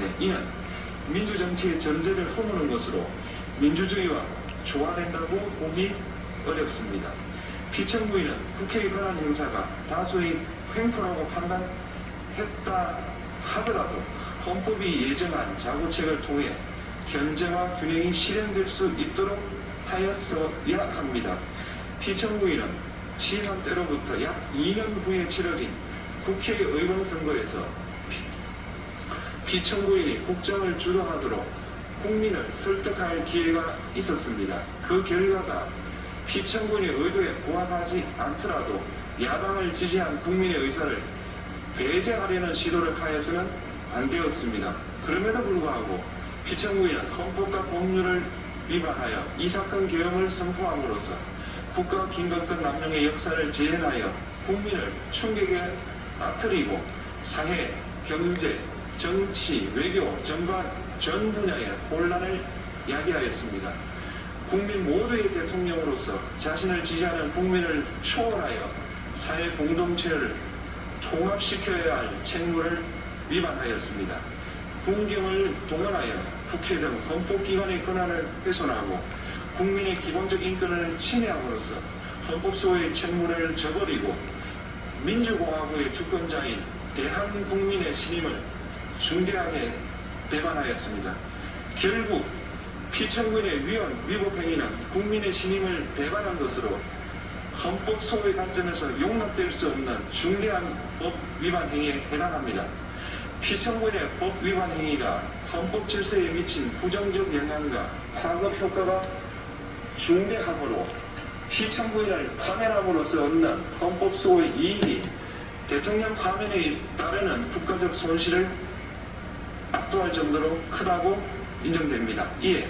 하는데 이는 민주정치의 전제를 허무는 것으로 민주주의와 조화된다고 보기 어렵습니다. 피청구인은 국회의 권한 행사가 다수의 횡포라고 판단했다 하더라도 헌법이 예정한 자구책을 통해 견제와 균형이 실현될 수 있도록 하였어야 합니다. 피청구인은 취임한 때로부터 약 2년 후에 치러진 국회의원 선거에서 피청구인이 국정을 주도하도록 국민을 설득할 기회가 있었습니다. 그 결과가 피청구인의 의도에 부합하지 않더라도 야당을 지지한 국민의 의사를 배제하려는 시도를 하여서는 안 되었습니다. 그럼에도 불구하고 피청구인은 헌법과 법률을 위반하여 이 사건 계엄을 선포함으로써 국가 긴급권 남용의 역사를 재현하여 국민을 충격에 빠뜨리고 사회, 경제, 정치, 외교, 전반 전 분야의 혼란을 야기하였습니다. 국민 모두의 대통령으로서 자신을 지지하는 국민을 초월하여 사회 공동체를 통합시켜야 할 책무를 위반하였습니다. 군경을 동원하여 국회 등 헌법기관의 권한을 훼손하고 국민의 기본적 인권을 침해함으로써 헌법소의 책무를 저버리고 민주공화국의 주권자인 대한국민의 신임을 중대하게 배반하였습니다. 결국 피청구인의 위법 행위는 국민의 신임을 배반한 것으로 헌법소의 관점에서 용납될 수 없는 중대한 법 위반 행위에 해당합니다. 피청구인의 법 위반 행위가 헌법 질서에 미친 부정적 영향과 파급 효과가 중대하므로 피청구인을 파면함으로써 얻는 헌법소의 이익이 대통령 파면에 따르는 국가적 손실을 압도할 정도로 크다고 인정됩니다. 이에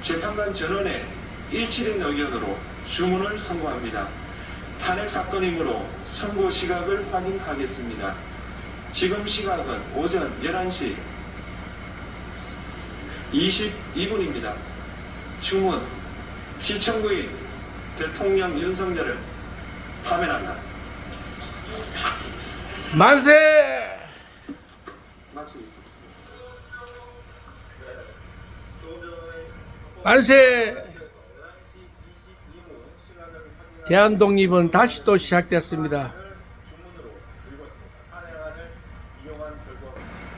재판관 전원의 일치된 의견으로 주문을 선고합니다. 탄핵 사건이므로 선고 시각을 확인하겠습니다. 지금 시각은 오전 11시 22분입니다. 주문, 피청구인 대통령 윤석열을 파면한다. 만세! 마치겠습니다. 만세! 대한독립은 다시 또 시작됐습니다.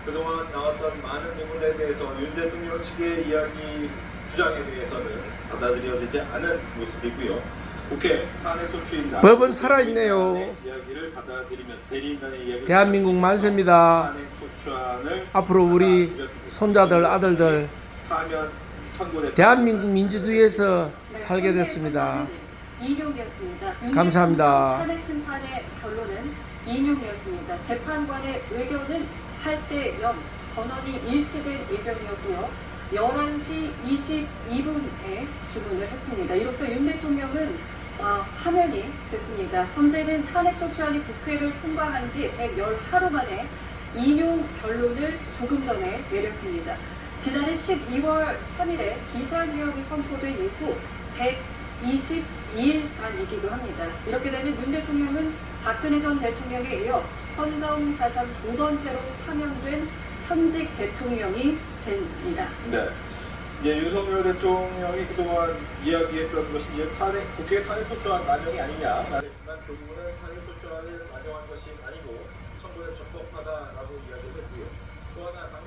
그동안 나왔던 많은 인물에 대해서 윤 대통령 측의 이야기 주장에 대해서는 받아들여지지 않은 모습이고요. 국회 탄핵소추인 법은 살아있네요. 이야기를 받아들이면서 대리인단의 이야기를 대한민국 만세입니다. 탄핵소추안을 앞으로 우리 손자들, 아들들 파면 선고를 대한민국 민주주의에서 살게 됐습니다. 인용이었습니다. 감사합니다. 탄핵 심판의 결론은 인용이었습니다. 재판관의 의견은 8대0 전원이 일치된 의견이었고요. 11시 22분에 주문을 했습니다. 이로써 윤 대통령은 파면이 됐습니다. 현재는 탄핵소추안이 국회를 통과한 지 110하루 만에 인용 결론을 조금 전에 내렸습니다. 지난해 12월 3일에 비상계엄이 선포된 이후 122일만이기도 합니다. 이렇게 되면 윤 대통령은 박근혜 전 대통령에 이어 헌정사상 두 번째로 파면된 현직 대통령이 됩니다. 네. 이제 윤석열 대통령이 그동안 이야기했던 것이 이제 국회 탄핵소추안 만용이 아니냐 말했지만 그 부분은 탄핵소추안을 만용한 것이 아니고 청구는 적법하다라고 이야기를 했고요. 또 하나 당시